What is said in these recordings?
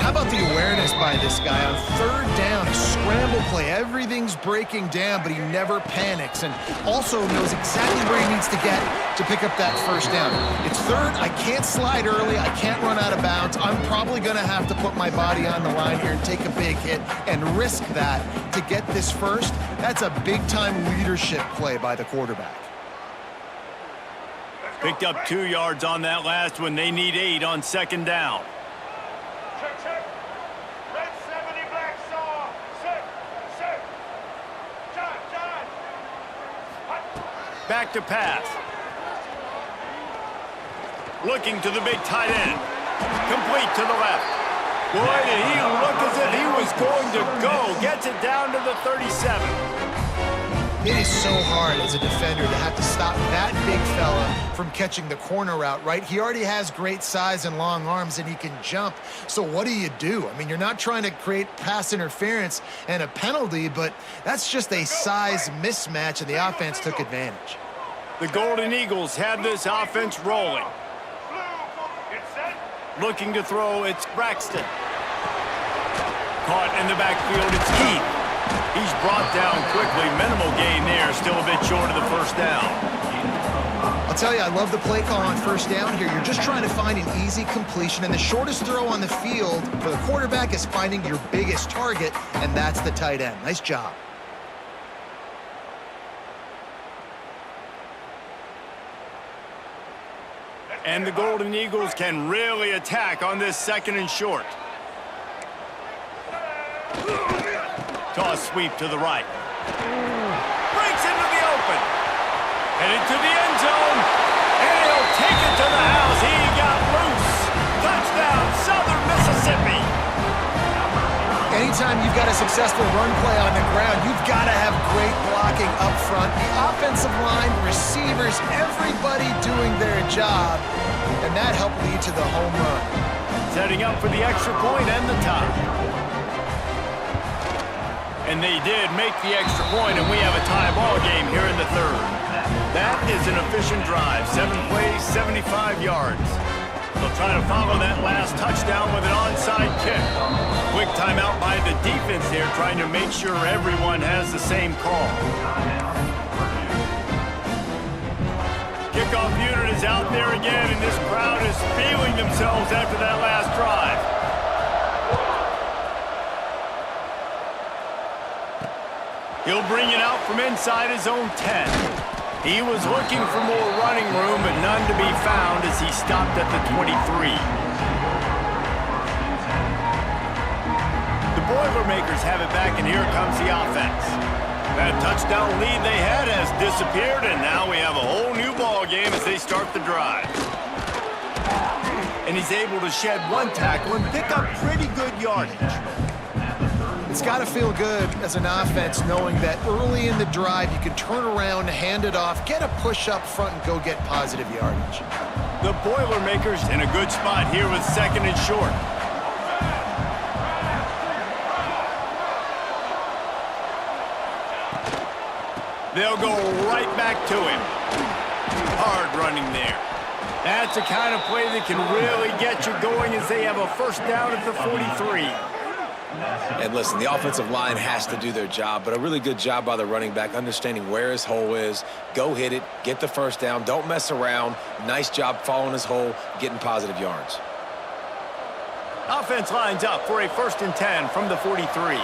How about the awareness by this guy on third down, a scramble play. Everything's breaking down, but he never panics and also knows exactly where he needs to get to pick up that first down. It's third. I can't slide early. I can't run out of bounds. I'm probably going to have to put my body on the line here and take a big hit and risk that to get this first. That's a big-time leadership play by the quarterback. Picked up 2 yards on that last one. They need 8 on second down. Check. Red 70 black saw. Set. John. Back to pass. Looking to the big tight end. Complete to the left. Boy, did he look as if he was going to go. Gets it down to the 37. It is so hard as a defender to have to stop that big fella from catching the corner route, right? He already has great size and long arms, and he can jump. So what do you do? I mean, you're not trying to create pass interference and a penalty, but that's just a size mismatch, and the offense took advantage. The Golden Eagles have this offense rolling. Looking to throw, it's Braxton. Caught in the backfield, it's Keith. He's brought down quickly. Minimal gain there, still a bit short of the first down. I'll tell you, I love the play call on first down here. You're just trying to find an easy completion, and the shortest throw on the field for the quarterback is finding your biggest target, and that's the tight end. Nice job. And the Golden Eagles can really attack on this second and short. Toss sweep to the right. Breaks into the open. Headed to the end zone. And he'll take it to the house. He got loose. Touchdown, Southern Mississippi. Anytime you've got a successful run play on the ground, you've got to have great blocking up front. The offensive line, receivers, everybody doing their job. And that helped lead to the home run. Setting up for the extra point and the tie. And they did make the extra point, and we have a tie ball game here in the third. That is an efficient drive. 7 plays, 75 yards. They'll try to follow that last touchdown with an onside kick. Quick timeout by the defense here, trying to make sure everyone has the same call. Kickoff unit is out there again, and this crowd is feeling themselves after that last drive. He'll bring it out from inside his own 10. He was looking for more running room, but none to be found as he stopped at the 23. The Boilermakers have it back, and here comes the offense. That touchdown lead they had has disappeared, and now we have a whole new ball game as they start the drive. And he's able to shed 1 tackle and pick up pretty good yardage. It's got to feel good as an offense knowing that early in the drive you can turn around, hand it off, get a push up front, and go get positive yardage. The Boilermakers in a good spot here with second and short. They'll go right back to him. Hard running there. That's the kind of play that can really get you going as they have a first down at the 43. And listen, the offensive line has to do their job, but a really good job by the running back understanding where his hole is. Go hit it, get the first down, don't mess around. Nice job following his hole, getting positive yards. Offense lines up for a 1st and 10 from the 43.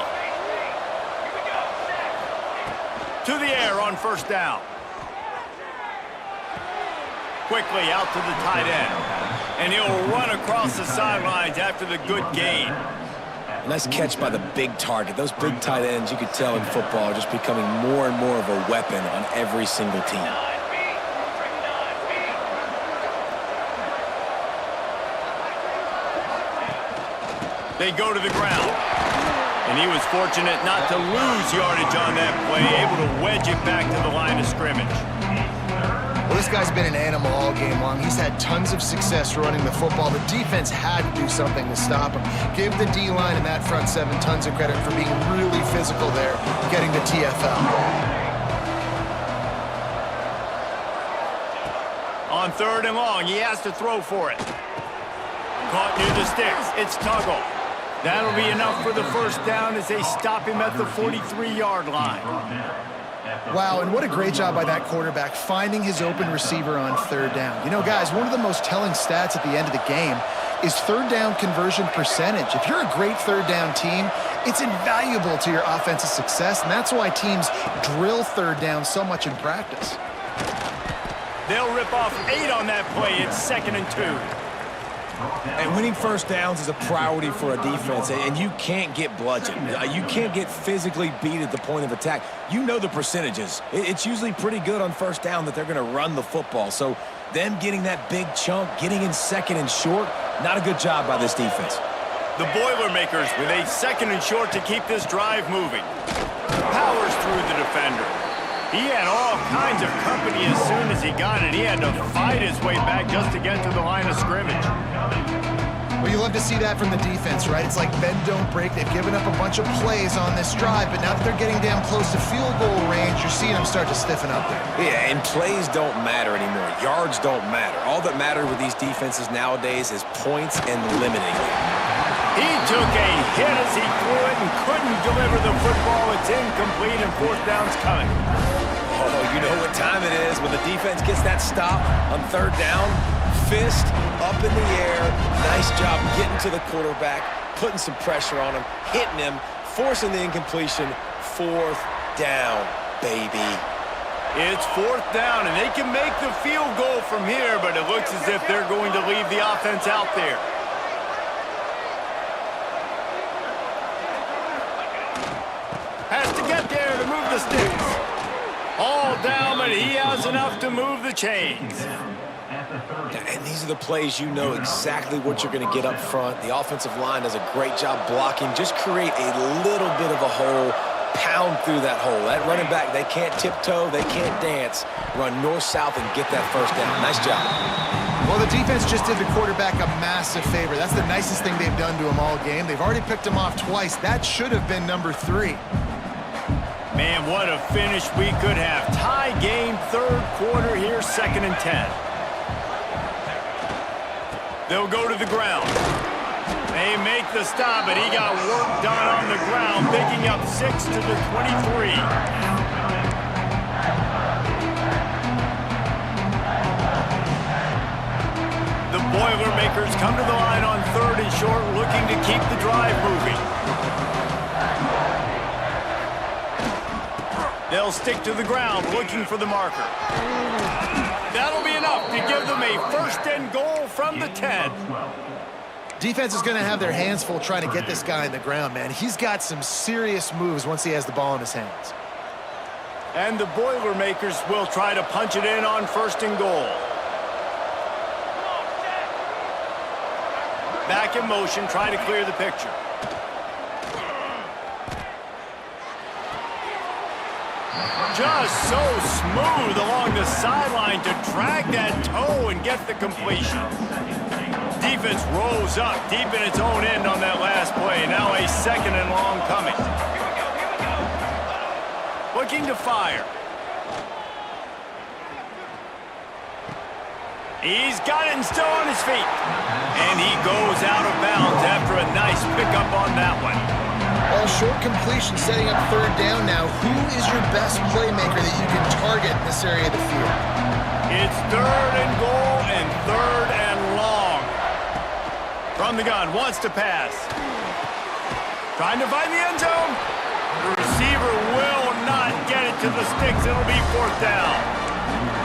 To the air on first down. Quickly out to the tight end. And he'll run across the sidelines after the good gain. Nice catch by the big target. Those big tight ends, you could tell in football, are just becoming more and more of a weapon on every single team. They go to the ground. And he was fortunate not to lose yardage on that play, able to wedge it back to the line of scrimmage. Well, this guy's been an animal all game long. He's had tons of success running the football. The defense had to do something to stop him. Give the D-line and that front 7 tons of credit for being really physical there, getting the TFL. On 3rd and long, he has to throw for it. Caught near the sticks. It's Tuggle. That'll be enough for the first down as they stop him at the 43-yard line. Wow, and what a great job by that quarterback finding his open receiver on third down. You know, guys, one of the most telling stats at the end of the game is third down conversion percentage. If you're a great third down team, it's invaluable to your offensive success, and that's why teams drill third down so much in practice. They'll rip off 8 on that play. It's 2nd and 2. And winning first downs is a priority for a defense, and you can't get bludgeoned. You can't get physically beat at the point of attack. You know the percentages. It's usually pretty good on first down that they're going to run the football. So them getting that big chunk, getting in 2nd and short, not a good job by this defense. The Boilermakers with a 2nd and short to keep this drive moving. Powers through the defender. He had all kinds of company as soon as he got it. He had to fight his way back just to get to the line of scrimmage. Well, you love to see that from the defense, right? It's like bend, don't break. They've given up a bunch of plays on this drive, but now that they're getting down close to field goal range, you're seeing them start to stiffen up there. Yeah, and plays don't matter anymore. Yards don't matter. All that matters with these defenses nowadays is points and limiting them. He took a hit as he threw it and couldn't deliver the football. It's incomplete and 4th down's coming. Oh, you know what time it is when the defense gets that stop on third down. Fist up in the air. Nice job getting to the quarterback, putting some pressure on him, hitting him, forcing the incompletion. 4th down, baby. It's 4th down, and they can make the field goal from here, but it looks as if they're going to leave the offense out there. Has to get there to move the sticks. All down, but he has enough to move the chains. And these are the plays you know exactly what you're going to get up front. The offensive line does a great job blocking. Just create a little bit of a hole, pound through that hole. That running back, they can't tiptoe, they can't dance. Run north-south and get that first down. Nice job. Well, the defense just did the quarterback a massive favor. That's the nicest thing they've done to him all game. They've already picked him off twice. That should have been number 3. Man, what a finish we could have. Tie game, 3rd quarter here, 2nd and 10. They'll go to the ground. They make the stop, but he got work done on the ground, picking up 6 to the 23. The Boilermakers come to the line on 3rd and short, looking to keep the drive moving. They'll stick to the ground, looking for the marker. That'll be enough to give them a 1st and goal from the 10. Defense is going to have their hands full trying to get this guy in the ground, man. He's got some serious moves once he has the ball in his hands. And the Boilermakers will try to punch it in on 1st and goal. Back in motion, try to clear the picture. Just so smooth along the sideline to drag that toe and get the completion. Defense rolls up deep in its own end on that last play. Now a 2nd and long coming. Looking to fire. He's got it and still on his feet. And he goes out of bounds after a nice pickup on that one. All short completion, setting up 3rd down now. Who is your best playmaker that you can target in this area of the field? It's 3rd and goal and 3rd and long. From the gun, wants to pass. Trying to find the end zone. The receiver will not get it to the sticks. It'll be 4th down.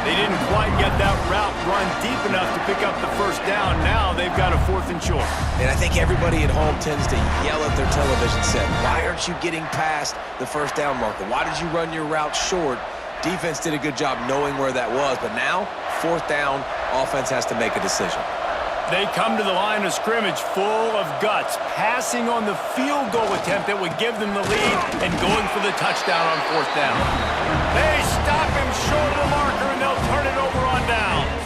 They didn't quite get that route run deep enough to pick up the 1st down. Now they've got a 4th and short. And I think everybody at home tends to yell at their television set, why aren't you getting past the 1st down marker? Why did you run your route short? Defense did a good job knowing where that was, but now, 4th down, offense has to make a decision. They come to the line of scrimmage full of guts, passing on the field goal attempt that would give them the lead and going for the touchdown on 4th down. They stop him short of the marker, and they'll turn it over on downs.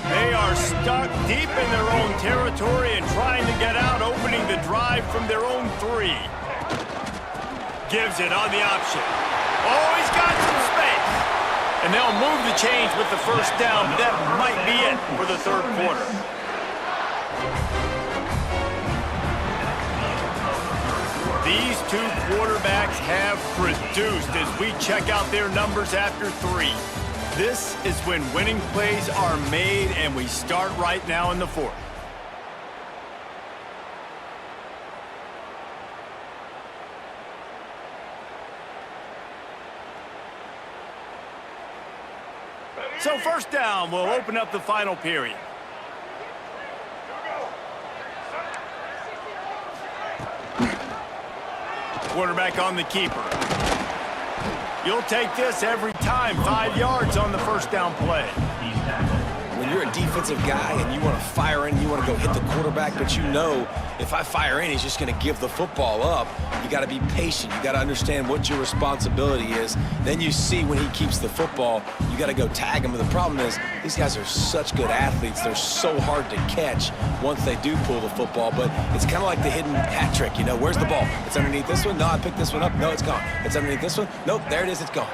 They are stuck deep in their own territory and trying to get out, opening the drive from their own 3. Gives it on the option. Oh, he's got some space. And they'll move the chains with the first down. That might be it for the third quarter. These two quarterbacks have produced as we check out their numbers after 3. This is when winning plays are made, and we start right now in the fourth. So first down will open up the final period. Quarterback on the keeper. You'll take this every time. 5 yards on the first down play. When you're a defensive guy and you want to fire in, you want to go hit the quarterback, but you know if I fire in, he's just going to give the football up. You got to be patient. You got to understand what your responsibility is. Then you see when he keeps the football, you got to go tag him. But the problem is these guys are such good athletes. They're so hard to catch once they do pull the football. But it's kind of like the hidden hat trick. You know, where's the ball? It's underneath this one. No, I picked this one up. No, it's gone. It's underneath this one. Nope, there it is. It's gone.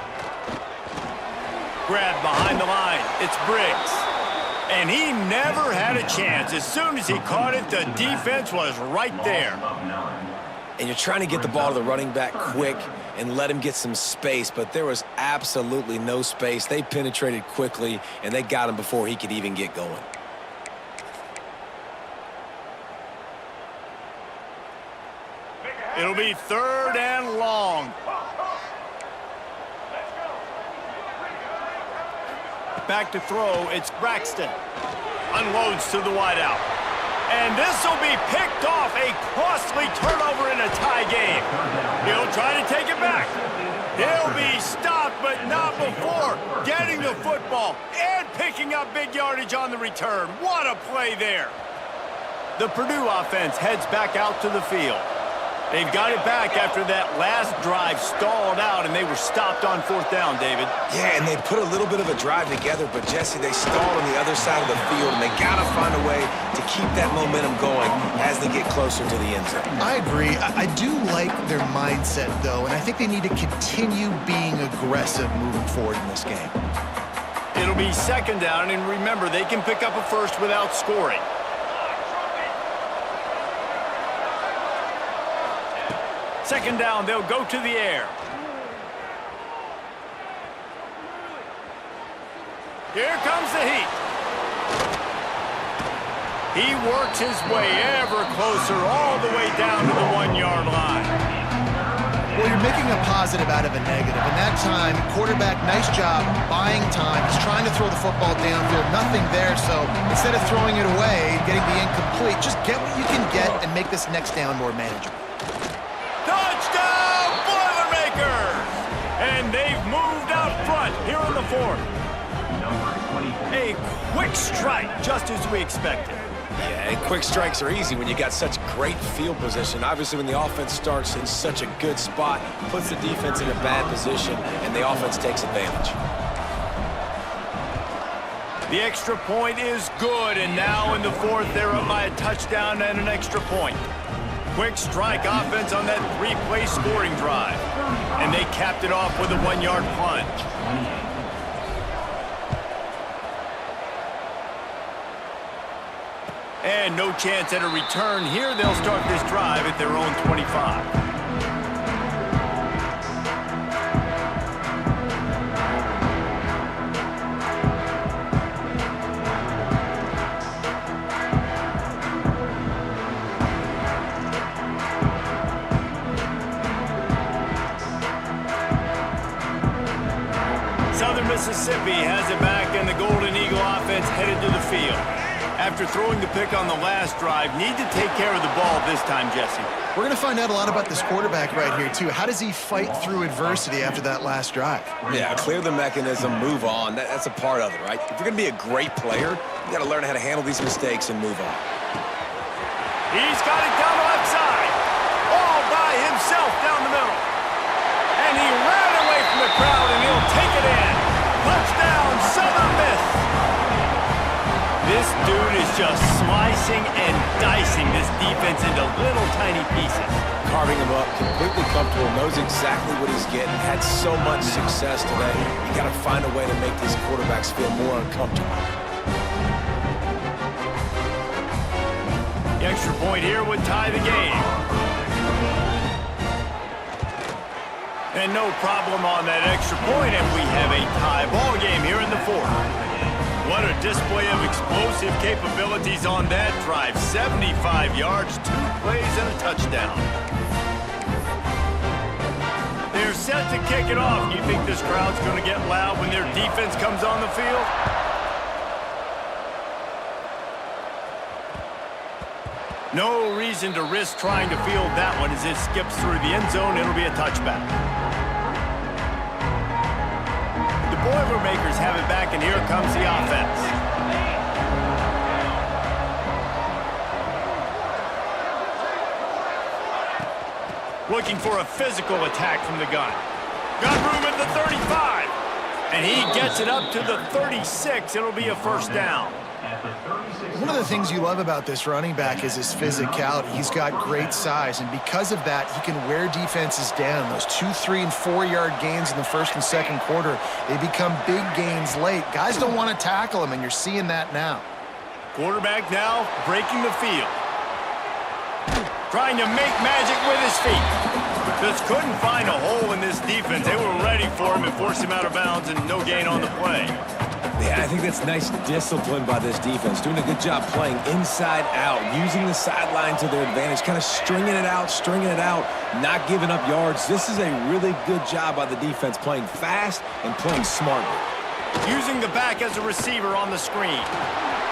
Grab behind the line. It's Briggs. And he never had a chance. As soon as he caught it, the defense was right there. And you're trying to get the ball to the running back quick and let him get some space, but there was absolutely no space. They penetrated quickly, and they got him before he could even get going. It'll be third and long. Back to throw, it's Braxton. Unloads to the wideout. And this will be picked off, a costly turnover in a tie game. He'll try to take it back. He'll be stopped, but not before getting the football and picking up big yardage on the return. What a play there. The Purdue offense heads back out to the field. They've got it back after that last drive stalled out, and they were stopped on fourth down, David. Yeah, and they put a little bit of a drive together, but, Jesse, they stalled on the other side of the field, and they got to find a way to keep that momentum going as they get closer to the end zone. I agree. I do like their mindset, though, and I think they need to continue being aggressive moving forward in this game. It'll be second down, and remember, they can pick up a first without scoring. Second down, they'll go to the air. Here comes the heat. He works his way ever closer all the way down to the 1-yard line. Well, you're making a positive out of a negative, and that time, quarterback, nice job buying time. He's trying to throw the football downfield, nothing there, so instead of throwing it away and getting the incomplete, just get what you can get and make this next down more manageable. Touchdown, Boilermakers! And they've moved out front here in the fourth. A quick strike, just as we expected. Yeah, and quick strikes are easy when you got such great field position. Obviously, when the offense starts in such a good spot, puts the defense in a bad position, and the offense takes advantage. The extra point is good, and now in the fourth, they're up by a touchdown and an extra point. Quick strike offense on that 3-play scoring drive. And they capped it off with a 1-yard plunge. And no chance at a return here. They'll start this drive at their own 25. Mississippi has it back, and the Golden Eagle offense headed to the field. After throwing the pick on the last drive, need to take care of the ball this time, Jesse. We're going to find out a lot about this quarterback right here, too. How does he fight through adversity after that last drive? Yeah, clear the mechanism, move on. That's a part of it, right? If you're going to be a great player, you got to learn how to handle these mistakes and move on. He's got it down the left side, all by himself down the middle. And he ran away from the crowd, and he'll take it in. Touchdown, Southern Miss. This dude is just slicing and dicing this defense into little tiny pieces. Carving him up, completely comfortable, knows exactly what he's getting, had so much success today. You got to find a way to make these quarterbacks feel more uncomfortable. The extra point here would tie the game. And no problem on that extra point, and we have a tie ball game here in the fourth. What a display of explosive capabilities on that drive. 75 yards, 2 plays, and a touchdown. They're set to kick it off. You think this crowd's going to get loud when their defense comes on the field? No reason to risk trying to field that one as it skips through the end zone. It'll be a touchback. The Boilermakers have it back, and here comes the offense. Looking for a physical attack from the gun. Got room at the 35. And he gets it up to the 36. It'll be a first down. One of the things you love about this running back is his physicality. He's got great size, and because of that, he can wear defenses down. Those 2-, 3-, and 4-yard gains in the first and second quarter, they become big gains late. Guys don't want to tackle him, and you're seeing that now. Quarterback now breaking the field. Trying to make magic with his feet. Just couldn't find a hole in this defense. They were ready for him and forced him out of bounds, and no gain on the play. Yeah, I think that's nice discipline by this defense. Doing a good job playing inside out, using the sideline to their advantage, kind of stringing it out, not giving up yards. This is a really good job by the defense, playing fast and playing smartly. Using the back as a receiver on the screen.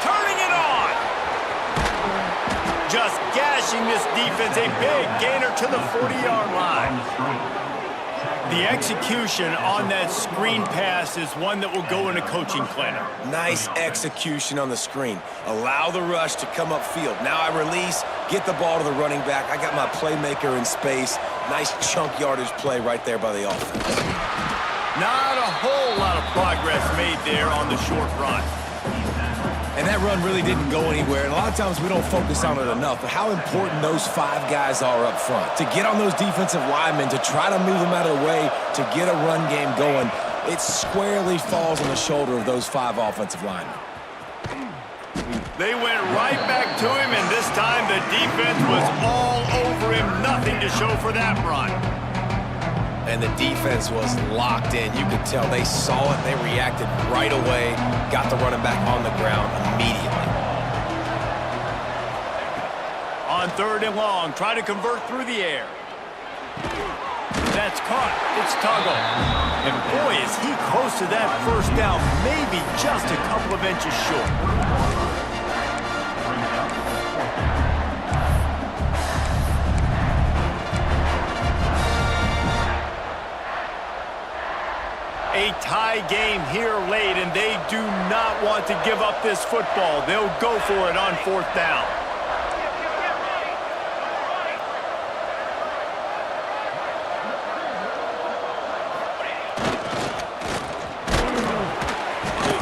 Turning it on! Just gashing this defense, a big gainer to the 40-yard line. The execution on that screen pass is one that will go in a coaching clinic. Nice execution on the screen. Allow the rush to come upfield. Now I release, get the ball to the running back. I got my playmaker in space. Nice chunk yardage play right there by the offense. Not a whole lot of progress made there on the short run. And that run really didn't go anywhere. And a lot of times we don't focus on it enough. But how important those 5 guys are up front. To get on those defensive linemen, to try to move them out of the way, to get a run game going, it squarely falls on the shoulder of those 5 offensive linemen. They went right back to him, and this time the defense was all over him. Nothing to show for that run. And the defense was locked in. You could tell they saw it. They reacted right away. Got the running back on the ground immediately. On 3rd and long, try to convert through the air. That's caught. It's Tuggle. And boy, is he close to that first down. Maybe just a couple of inches short. A tie game here late, and they do not want to give up this football. They'll go for it on 4th down.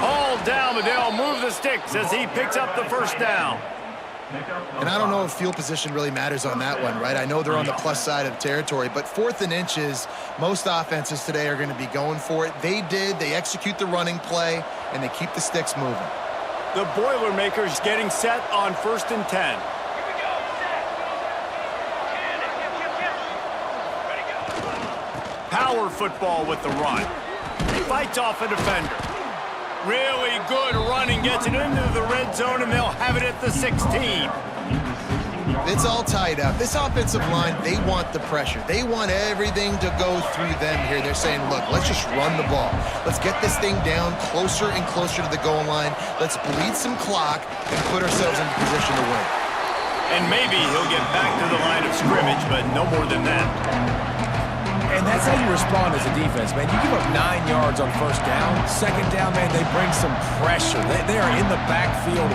All down, but they'll move the sticks as he picks up the first down. And I don't know if field position really matters on that one, right? I know they're on the plus side of the territory, but 4th and inches, most offenses today are going to be going for it. They did. They execute the running play, and they keep the sticks moving. The Boilermakers getting set on 1st and 10. Power football with the run. Fights off a defender. Really good running, gets it into the red zone, and they'll have it at the 16. It's all tied up. This offensive line, they want the pressure. They want everything to go through them here. They're saying, look, let's just run the ball. Let's get this thing down closer and closer to the goal line. Let's bleed some clock and put ourselves in position to win. And maybe he'll get back to the line of scrimmage, but no more than that. And that's how you respond as a defense, man. You give up 9 yards on 1st down. 2nd down, man, they bring some pressure. They are in the backfield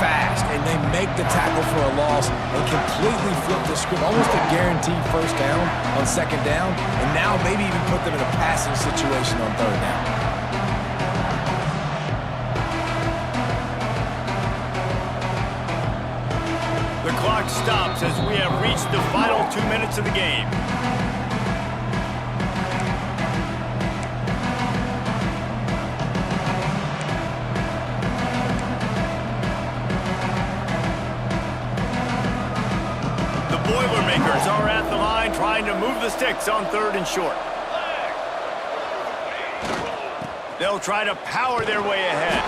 fast, and they make the tackle for a loss and completely flip the script. Almost a guaranteed 1st down on 2nd down, and now maybe even put them in a passing situation on 3rd down. we have reached the final 2 minutes of the game. The Boilermakers are at the line trying to move the sticks on 3rd and short. They'll try to power their way ahead.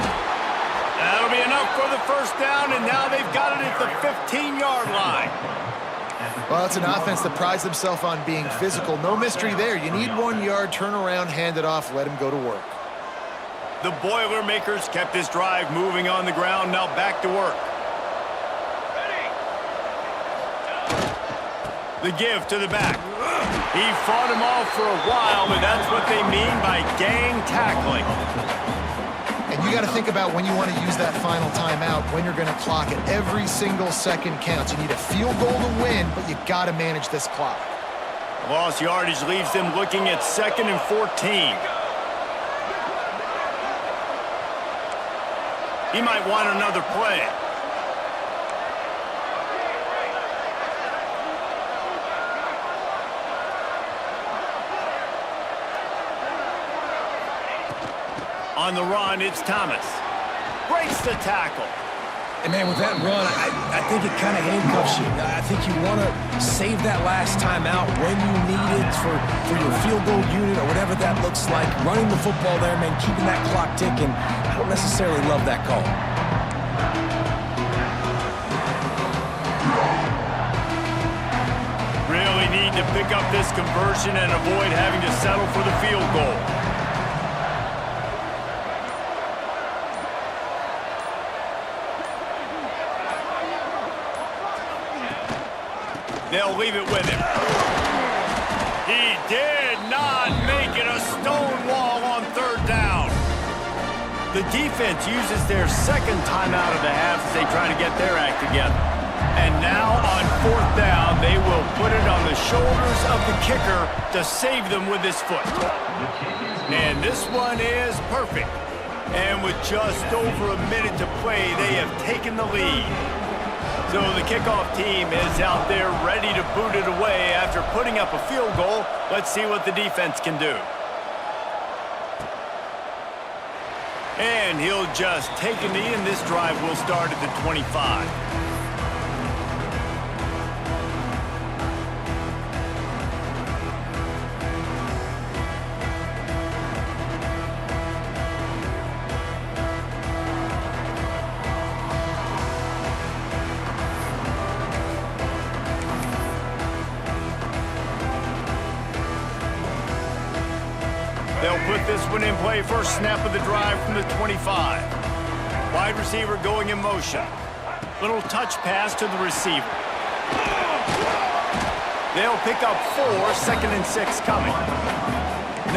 That'll be enough for the first down, and now they've got it at the 15-yard line. Well, it's an offense that prides themselves on being physical. No mystery there. You need 1 yard, turn around, hand it off, let him go to work. The Boilermakers kept this drive moving on the ground, now back to work. The give to the back. He fought him off for a while, and that's what they mean by gang tackling. And you got to think about when you want to use that final timeout, when you're going to clock it. Every single second counts. You need a field goal to win, but you got to manage this clock. Lost yardage leaves them looking at 2nd and 14. He might want another play. On the run, it's Thomas. Breaks the tackle. And, man, with that run, I think it kind of handcuffs you. I think you want to save that last time out when you need it for your field goal unit or whatever that looks like. Running the football there, man, keeping that clock ticking. I don't necessarily love that call. Really need to pick up this conversion and avoid having to settle for the field goal. They'll leave it with him. He did not make it a stone wall on 3rd down. The defense uses their 2nd timeout of the half as they try to get their act together. And now on 4th down, they will put it on the shoulders of the kicker to save them with his foot. And this one is perfect. And with just over a minute to play, they have taken the lead. So the kickoff team is out there ready to boot it away after putting up a field goal. Let's see what the defense can do. And he'll just take a knee, and this drive will start at the 25. They'll put this one in play. First snap of the drive from the 25. Wide receiver going in motion. Little touch pass to the receiver. They'll pick up 4, 2nd and 6 coming.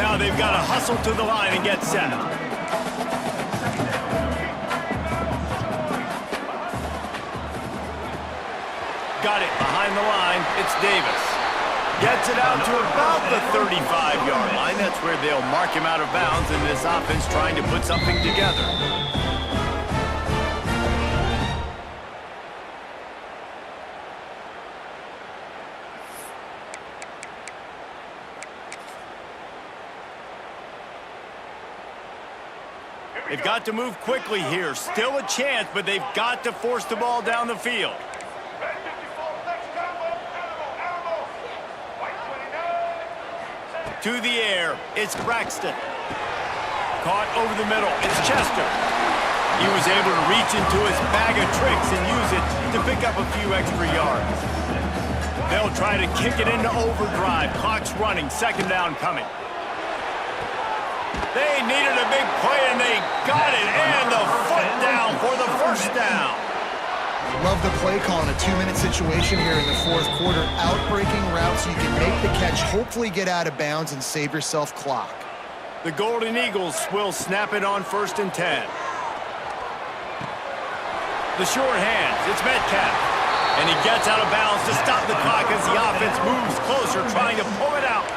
Now they've got to hustle to the line and get set. Got it behind the line. It's Davis. Gets it out to about the 35-yard line. That's where they'll mark him out of bounds, and this offense trying to put something together. They've got to move quickly here. Still a chance, but they've got to force the ball down the field. To the air, it's Braxton. Caught over the middle, it's Chester. He was able to reach into his bag of tricks and use it to pick up a few extra yards. They'll try to kick it into overdrive. Clock's running, 2nd down coming. They needed a big play, and they got it, and the foot down for the 1st down. Love the play call in a 2-minute situation here in the 4th quarter. Outbreaking route so you can make the catch, hopefully get out of bounds, and save yourself clock. The Golden Eagles will snap it on 1st and 10. The short hands, it's Metcalf. And he gets out of bounds to stop the clock as the offense moves closer, trying to pull it out.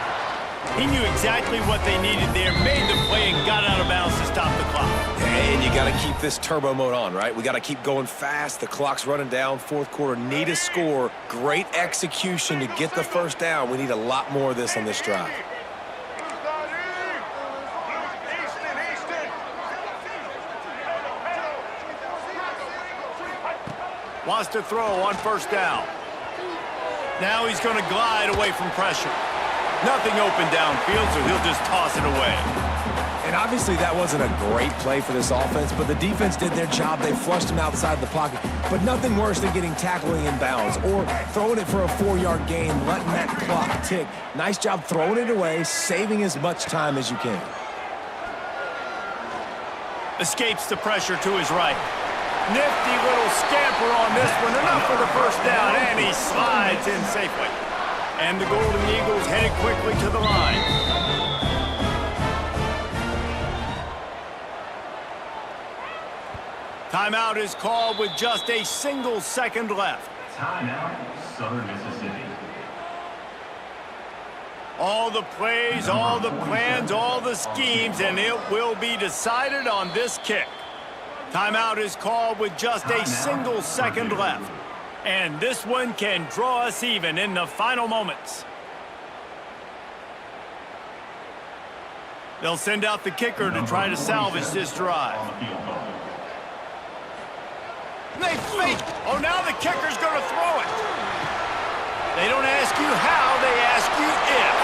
He knew exactly what they needed there, made the play, and got out of bounds to stop the clock. And you got got to keep this turbo mode on, right? We got to keep going fast. The clock's running down. Fourth quarter, need a score. Great execution to get the first down. We need a lot more of this on this drive. Wants to throw on first down. Now he's going to glide away from pressure. Nothing open downfield, so he'll just toss it away. And obviously that wasn't a great play for this offense, but the defense did their job. They flushed him outside the pocket. But nothing worse than getting tackling in bounds or throwing it for a 4-yard gain, letting that clock tick. Nice job throwing it away, saving as much time as you can. Escapes the pressure to his right. Nifty little scamper on this one, enough for the first down, and he slides in safely. And the Golden Eagles headed quickly to the line. Timeout is called with just a single second left. Timeout, Southern Mississippi. All the plays, all the plans, all the schemes, and it will be decided on this kick. Timeout is called with just a single second left. And this one can draw us even in the final moments. They'll send out the kicker to try to salvage this drive. They fake. Oh, now the kicker's going to throw it. They don't ask you how, they ask you if.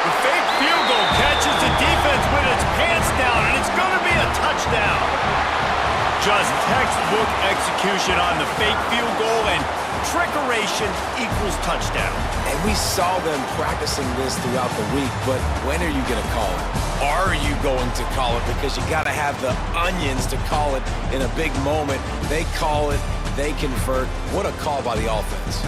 The fake field goal catches the defense with its pants down, and it's going to be a touchdown. Just textbook execution on the fake field goal, and trickeration equals touchdown. And we saw them practicing this throughout the week, but when are you going to call it? Are you going to call it? Because you got to have the onions to call it in a big moment. They call it, they convert. What a call by the offense.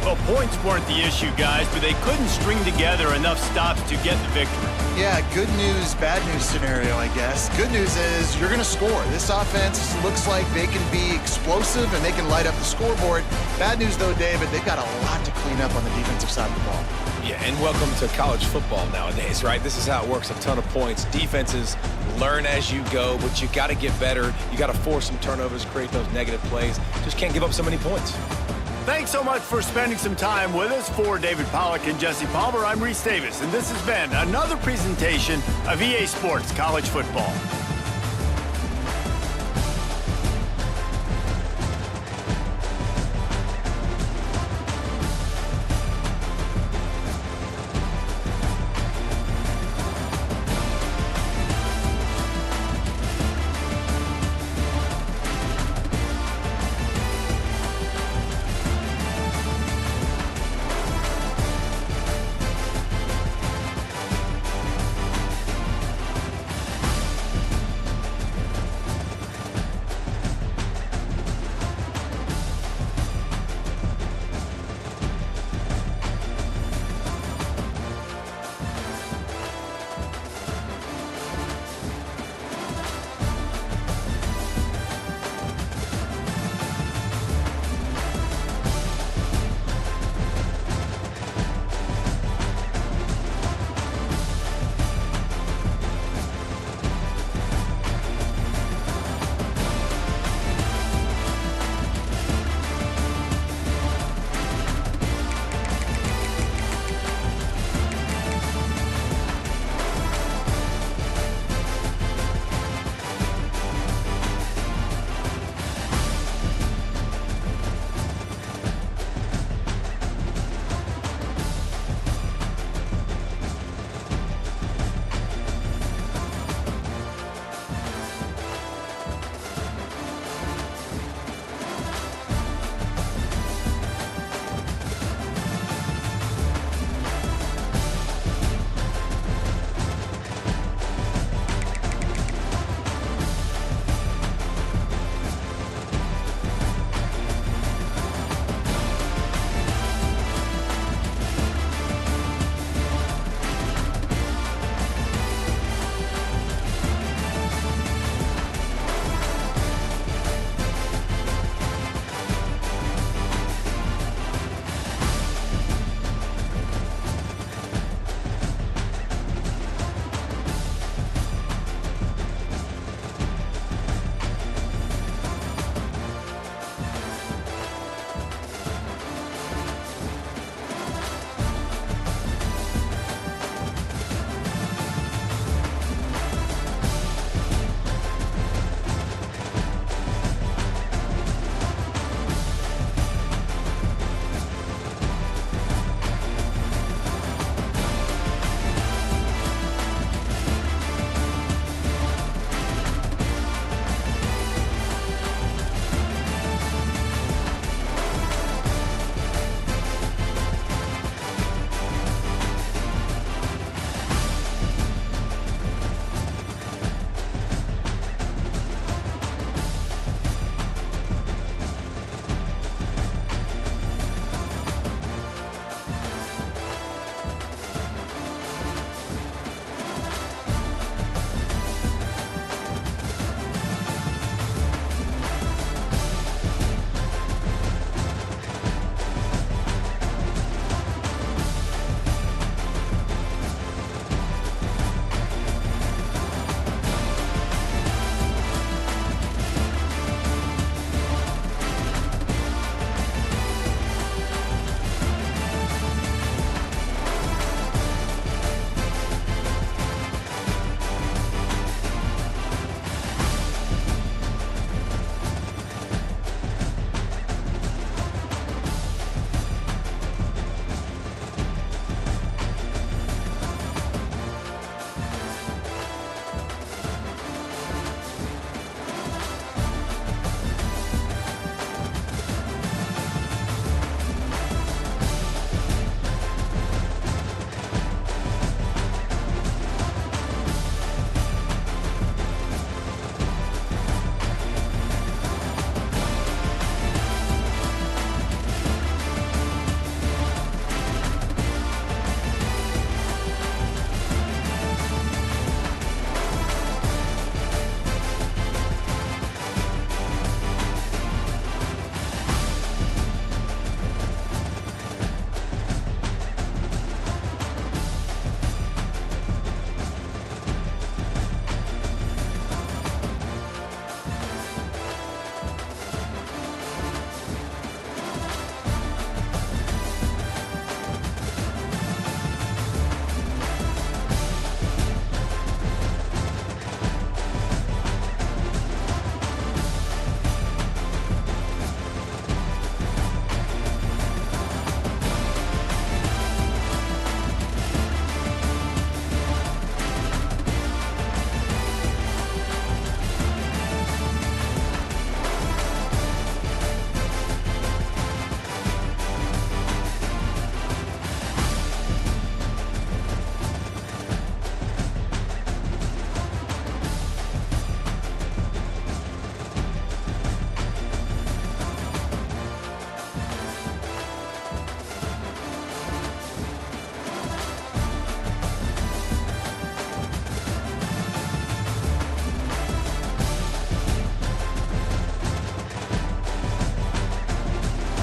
Well, points weren't the issue, guys, but they couldn't string together enough stops to get the victory. Yeah, good news, bad news scenario, I guess. Good news is you're going to score. This offense looks like they can be explosive and they can light up the scoreboard. Bad news, though, David, they've got a lot to clean up on the defensive side of the ball. Yeah, and welcome to college football nowadays, right? This is how it works, a ton of points. Defenses learn as you go, but you got to get better. You got to force some turnovers, create those negative plays. Just can't give up so many points. Thanks so much for spending some time with us. For David Pollack and Jesse Palmer, I'm Reese Davis, and this has been another presentation of EA Sports College Football.